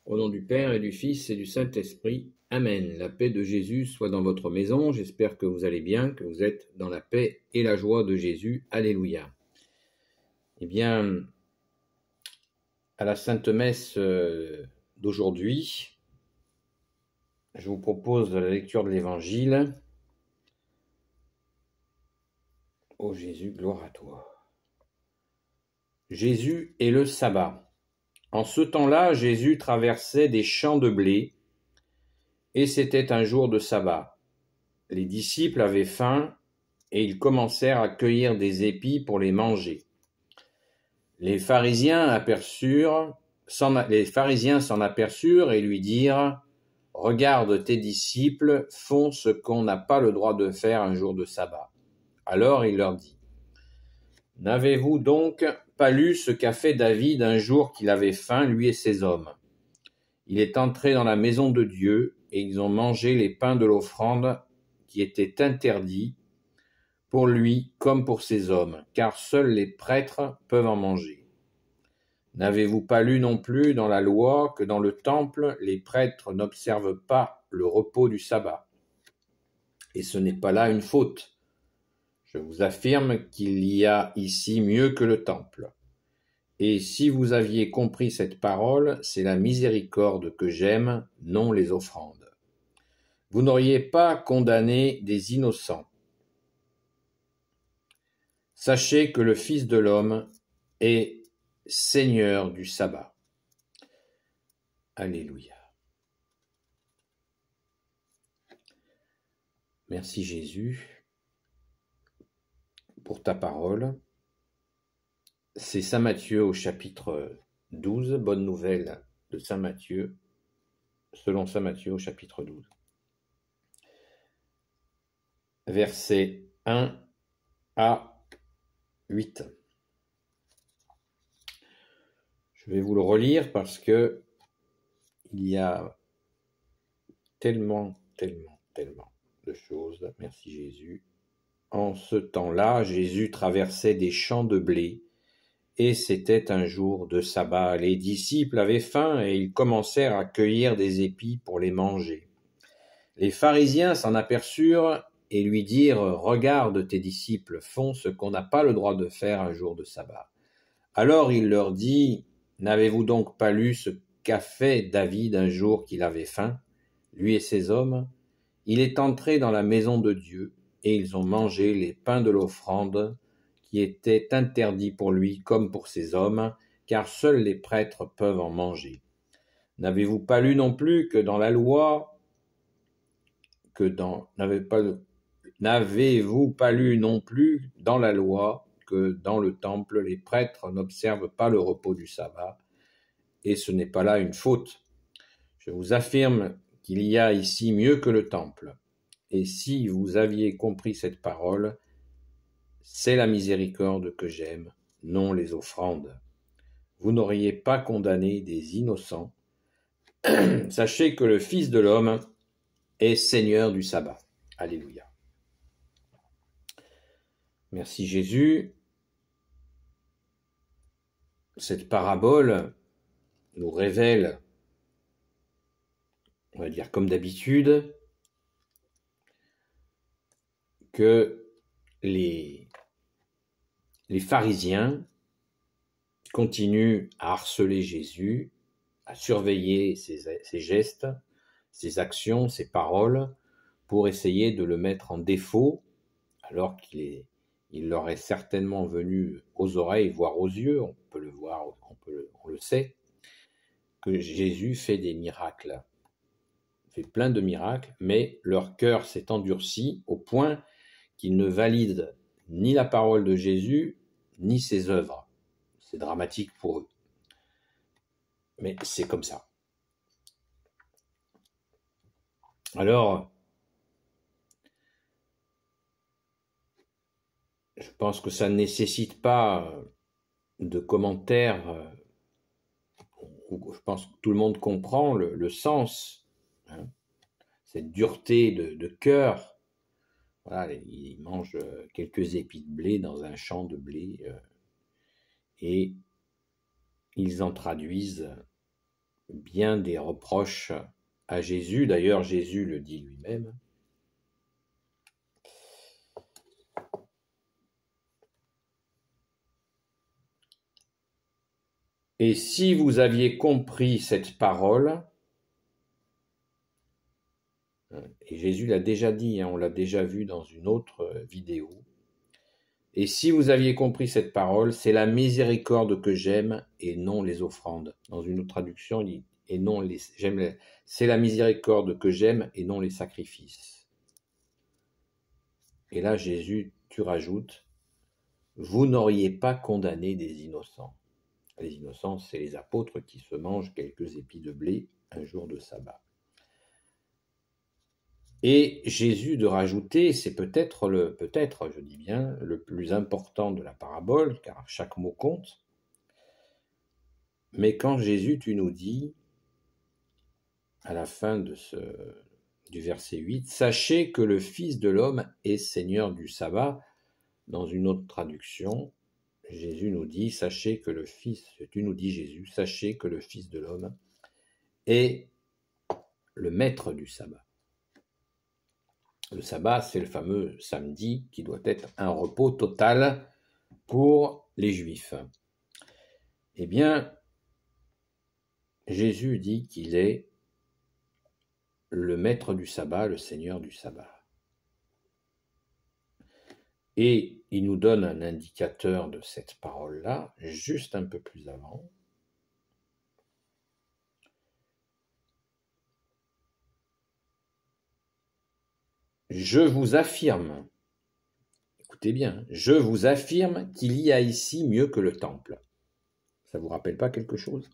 Au nom du Père et du Fils et du Saint-Esprit. Amen. La paix de Jésus soit dans votre maison. J'espère que vous allez bien, que vous êtes dans la paix et la joie de Jésus. Alléluia. Eh bien, à la Sainte Messe d'aujourd'hui, je vous propose la lecture de l'Évangile. Ô Jésus, gloire à toi. Jésus et le sabbat. En ce temps-là, Jésus traversait des champs de blé, et c'était un jour de sabbat. Les disciples avaient faim, et ils commencèrent à cueillir des épis pour les manger. Les pharisiens s'en aperçurent et lui dirent « Regarde, tes disciples font ce qu'on n'a pas le droit de faire un jour de sabbat. » Alors il leur dit « N'avez-vous donc pas lu ce qu'a fait David un jour qu'il avait faim, lui et ses hommes? Il est entré dans la maison de Dieu, et ils ont mangé les pains de l'offrande qui étaient interdits pour lui comme pour ses hommes, car seuls les prêtres peuvent en manger. N'avez-vous pas lu non plus dans la loi que dans le temple, les prêtres n'observent pas le repos du sabbat? Et ce n'est pas là une faute. Je vous affirme qu'il y a ici mieux que le temple. Et si vous aviez compris cette parole, c'est la miséricorde que j'aime, non les offrandes. Vous n'auriez pas condamné des innocents. Sachez que le Fils de l'homme est Seigneur du sabbat. Alléluia. Merci Jésus pour ta parole. C'est Saint Matthieu au chapitre 12, bonne nouvelle de Saint Matthieu, selon Saint Matthieu au chapitre 12. Versets 1 à 8. Je vais vous le relire parce que il y a tellement de choses. Merci Jésus. En ce temps-là, Jésus traversait des champs de blé, et c'était un jour de sabbat. Les disciples avaient faim et ils commencèrent à cueillir des épis pour les manger. Les pharisiens s'en aperçurent et lui dirent « Regarde, tes disciples font ce qu'on n'a pas le droit de faire un jour de sabbat. » Alors il leur dit « N'avez-vous donc pas lu ce qu'a fait David un jour qu'il avait faim, lui et ses hommes? Il est entré dans la maison de Dieu, et ils ont mangé les pains de l'offrande qui étaient interdits pour lui comme pour ses hommes, car seuls les prêtres peuvent en manger. N'avez-vous pas lu non plus que dans la loi, n'avez-vous pas lu non plus dans la loi que dans le temple, les prêtres n'observent pas le repos du sabbat, et ce n'est pas là une faute. Je vous affirme qu'il y a ici mieux que le temple. Et si vous aviez compris cette parole, c'est la miséricorde que j'aime, non les offrandes. Vous n'auriez pas condamné des innocents. Sachez que le Fils de l'homme est Seigneur du sabbat. Alléluia. Merci Jésus. Cette parabole nous révèle, on va dire comme d'habitude, que les pharisiens continuent à harceler Jésus, à surveiller ses gestes, ses actions, ses paroles, pour essayer de le mettre en défaut, alors qu'il leur est certainement venu aux oreilles, voire aux yeux, on peut le voir, on le sait, que Jésus fait des miracles, fait plein de miracles, mais leur cœur s'est endurci au point qu'ils ne valident ni la parole de Jésus, ni ses œuvres. C'est dramatique pour eux. Mais c'est comme ça. Alors, je pense que ça ne nécessite pas de commentaires. Je pense que tout le monde comprend le sens, hein, cette dureté de cœur. Voilà, ils mangent quelques épis de blé dans un champ de blé et ils en traduisent bien des reproches à Jésus. D'ailleurs, Jésus le dit lui-même. Et si vous aviez compris cette parole, et Jésus l'a déjà dit, on l'a déjà vu dans une autre vidéo, et si vous aviez compris cette parole, c'est la miséricorde que j'aime et non les offrandes. Dans une autre traduction, il dit, c'est la miséricorde que j'aime et non les sacrifices. Et là, Jésus, tu rajoutes, vous n'auriez pas condamné des innocents. Les innocents, c'est les apôtres qui se mangent quelques épis de blé un jour de sabbat. Et Jésus de rajouter, c'est peut-être, je dis bien, le plus important de la parabole, car chaque mot compte. Mais quand Jésus, tu nous dis, à la fin du verset 8, « Sachez que le Fils de l'homme est Seigneur du sabbat », dans une autre traduction, Jésus nous dit, sachez que le Fils, tu nous dis Jésus, sachez que le Fils de l'homme est le maître du sabbat. Le sabbat, c'est le fameux samedi qui doit être un repos total pour les Juifs. Eh bien, Jésus dit qu'il est le maître du sabbat, le Seigneur du sabbat. Et il nous donne un indicateur de cette parole-là, juste un peu plus avant. Je vous affirme, écoutez bien, je vous affirme qu'il y a ici mieux que le temple. Ça ne vous rappelle pas quelque chose?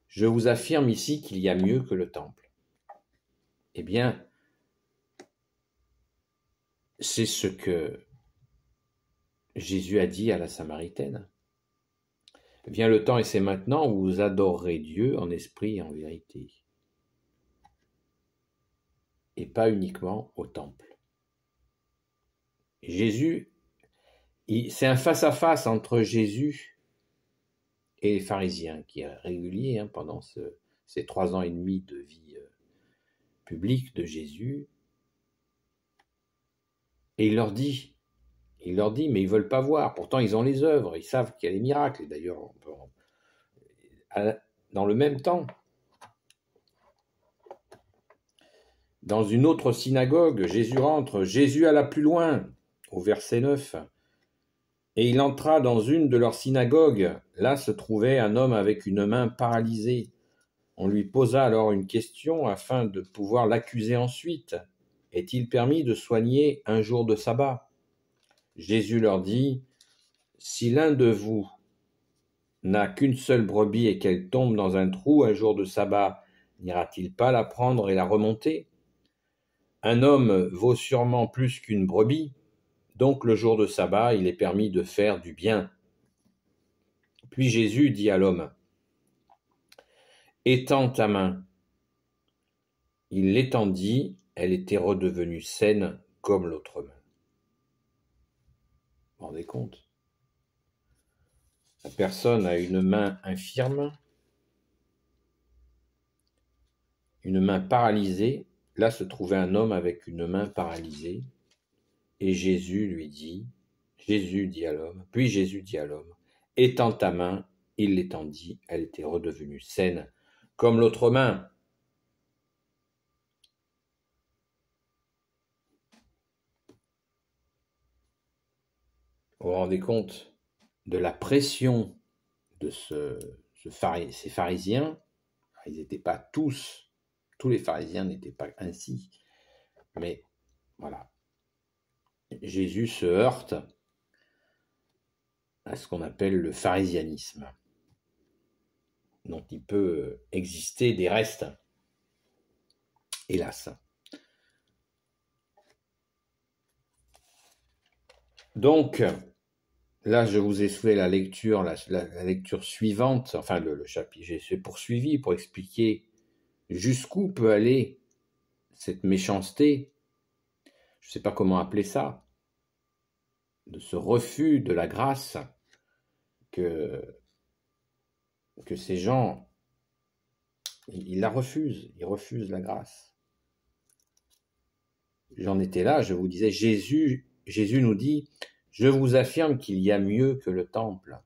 Je vous affirme ici qu'il y a mieux que le temple. Eh bien, c'est ce que Jésus a dit à la Samaritaine. Vient le temps et c'est maintenant où vous adorerez Dieu en esprit et en vérité. Et pas uniquement au temple. Jésus, c'est un face-à-face entre Jésus et les pharisiens qui est régulier pendant ces 3 ans et demi de vie publique de Jésus. Et il leur dit, mais ils ne veulent pas voir. Pourtant, ils ont les œuvres, ils savent qu'il y a les miracles. Et d'ailleurs, dans le même temps, dans une autre synagogue, Jésus rentre, Jésus alla plus loin, au verset 9. Et il entra dans une de leurs synagogues. Là se trouvait un homme avec une main paralysée. On lui posa alors une question afin de pouvoir l'accuser ensuite. Est-il permis de soigner un jour de sabbat? Jésus leur dit, si l'un de vous n'a qu'une seule brebis et qu'elle tombe dans un trou un jour de sabbat, n'ira-t-il pas la prendre et la remonter? Un homme vaut sûrement plus qu'une brebis, donc le jour de sabbat, il est permis de faire du bien. Puis Jésus dit à l'homme, étends ta main. Il l'étendit, elle était redevenue saine comme l'autre main. Vous vous rendez compte? La personne a une main infirme, une main paralysée. Là se trouvait un homme avec une main paralysée. Et Jésus dit à l'homme, puis Jésus dit à l'homme, étends ta main, il l'étendit, elle était redevenue saine comme l'autre main. Vous vous rendez compte de la pression de ces pharisiens? Ils n'étaient pas tous les pharisiens n'étaient pas ainsi, mais voilà. Jésus se heurte à ce qu'on appelle le pharisianisme, dont il peut exister des restes, hélas. Donc, là, je vous ai fait la lecture suivante, enfin le chapitre, j'ai poursuivi pour expliquer jusqu'où peut aller cette méchanceté, je ne sais pas comment appeler ça, de ce refus de la grâce que ces gens il la refuse, il refuse la grâce. J'en étais là, je vous disais, Jésus nous dit, je vous affirme qu'il y a mieux que le temple.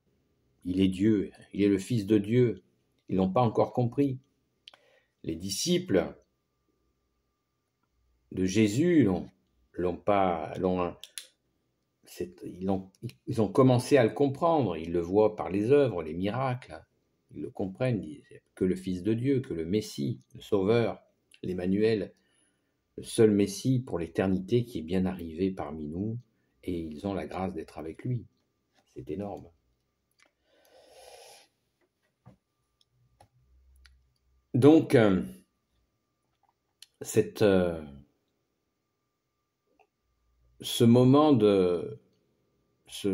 Il est Dieu, il est le Fils de Dieu. Ils n'ont pas encore compris. Les disciples de Jésus ils ont commencé à le comprendre. Ils le voient par les œuvres, les miracles. Ils le comprennent, que le Fils de Dieu, que le Messie, le Sauveur, l'Emmanuel, le seul Messie pour l'éternité qui est bien arrivé parmi nous, et ils ont la grâce d'être avec lui. C'est énorme. Donc, ce moment je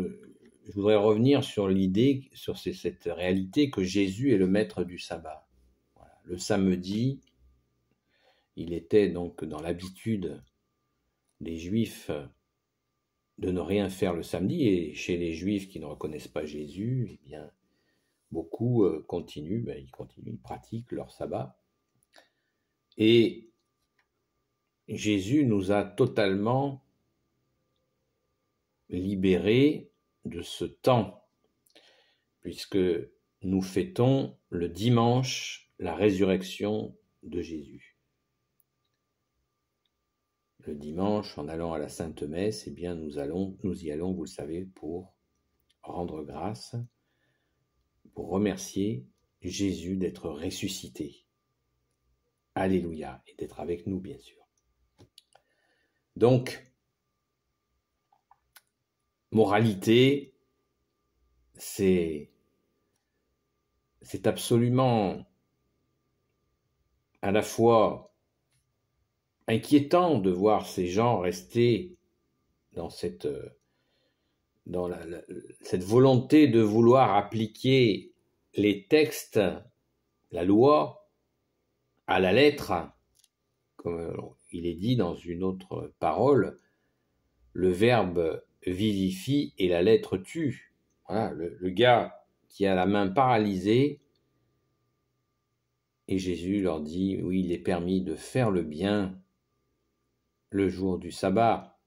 voudrais revenir sur l'idée, sur cette réalité que Jésus est le maître du sabbat. Voilà. Le samedi, il était donc dans l'habitude des Juifs de ne rien faire le samedi, et chez les Juifs qui ne reconnaissent pas Jésus, eh bien, beaucoup continuent, ils pratiquent leur sabbat. Et Jésus nous a totalement libérés de ce temps, puisque nous fêtons le dimanche la résurrection de Jésus. Le dimanche, en allant à la Sainte Messe, eh bien, nous y allons, vous le savez, pour rendre grâce, pour remercier Jésus d'être ressuscité. Alléluia, et d'être avec nous, bien sûr. Donc, moralité, c'est absolument à la fois inquiétant de voir ces gens rester dans cette volonté de vouloir appliquer les textes, la loi, à la lettre, comme il est dit dans une autre parole, le verbe vivifie et la lettre tue. Voilà, le gars qui a la main paralysée, et Jésus leur dit, oui, il est permis de faire le bien le jour du sabbat.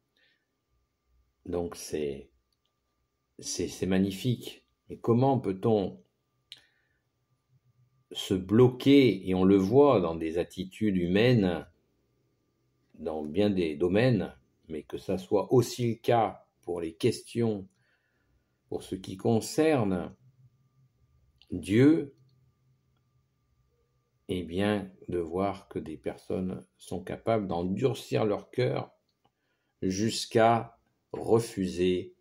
Donc c'est magnifique. Et comment peut-on se bloquer, et on le voit dans des attitudes humaines, dans bien des domaines, mais que ça soit aussi le cas pour les questions, pour ce qui concerne Dieu, eh bien, de voir que des personnes sont capables d'endurcir leur cœur jusqu'à refuser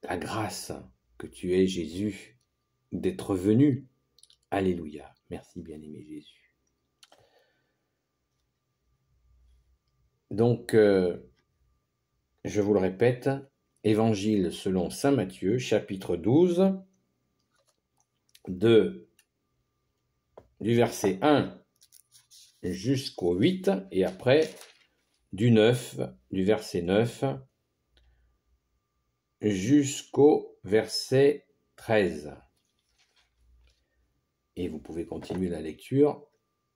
la grâce que tu es, Jésus, d'être venu. Alléluia. Merci, bien-aimé Jésus. Donc, je vous le répète, Évangile selon saint Matthieu, chapitre 12, du verset 1 jusqu'au 8, et après du verset 9 jusqu'au verset 13. Et vous pouvez continuer la lecture,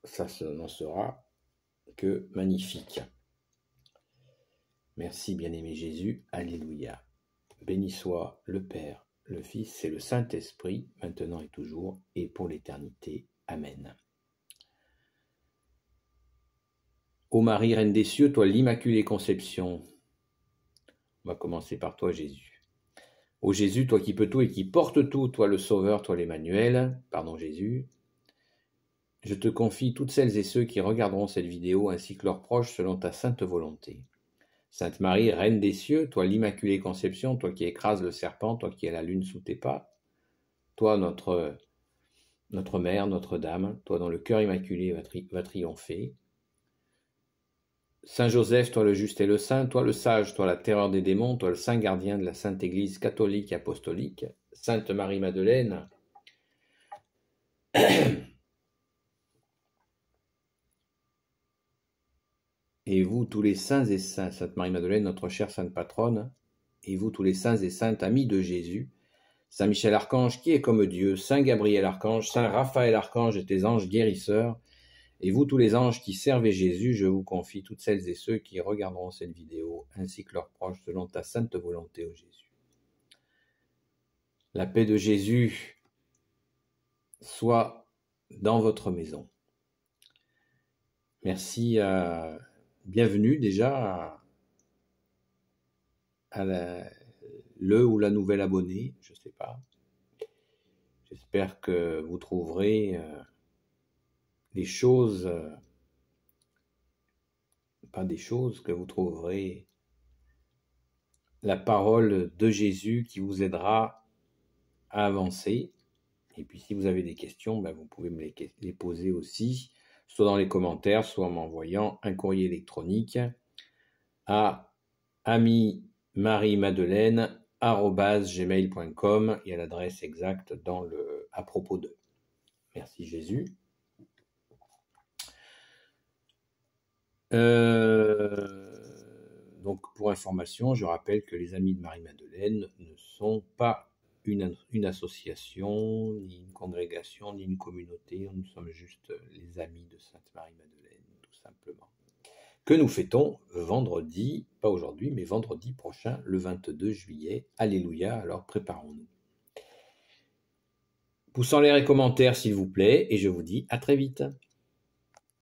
ça n'en sera que magnifique. Merci, bien-aimé Jésus, alléluia. Béni soit le Père, le Fils et le Saint-Esprit, maintenant et toujours, et pour l'éternité. Amen. Ô Marie, Reine des cieux, toi l'Immaculée Conception, on va commencer par toi, Jésus. Ô Jésus, toi qui peux tout et qui porte tout, toi le Sauveur, toi l'Emmanuel, pardon Jésus, je te confie toutes celles et ceux qui regarderont cette vidéo ainsi que leurs proches selon ta sainte volonté. Sainte Marie, Reine des cieux, toi l'Immaculée Conception, toi qui écrases le serpent, toi qui as la lune sous tes pas, toi notre Mère, Notre-Dame, toi dont le cœur immaculé va triompher. Saint Joseph, toi le juste et le saint, toi le sage, toi la terreur des démons, toi le saint gardien de la Sainte Église catholique et apostolique. Sainte Marie-Madeleine, et vous tous les saints et saintes, Sainte Marie-Madeleine, notre chère sainte patronne, et vous tous les saints et saintes amis de Jésus, Saint Michel Archange qui est comme Dieu, Saint Gabriel Archange, Saint Raphaël Archange et tes anges guérisseurs. Et vous tous les anges qui servez Jésus, je vous confie toutes celles et ceux qui regarderont cette vidéo, ainsi que leurs proches, selon ta sainte volonté, ô Jésus. La paix de Jésus soit dans votre maison. Merci, bienvenue déjà à le ou la nouvelle abonnée, je ne sais pas. J'espère que vous trouverez des choses, pas des choses, que vous trouverez la parole de Jésus qui vous aidera à avancer. Et puis si vous avez des questions, vous pouvez me les poser aussi, soit dans les commentaires, soit en m'envoyant un courrier électronique à ami-marie-madeleine@gmail.com. Il y a l'adresse exacte dans le à propos de. Merci Jésus. Donc pour information, je rappelle que les Amis de Marie-Madeleine ne sont pas une association, ni une congrégation, ni une communauté. Nous sommes juste les amis de Sainte Marie-Madeleine, tout simplement. Que nous fêtons vendredi, pas aujourd'hui, mais vendredi prochain, le 22 juillet. Alléluia, alors préparons-nous. Pouce en l'air et commentaires s'il vous plaît, et je vous dis à très vite.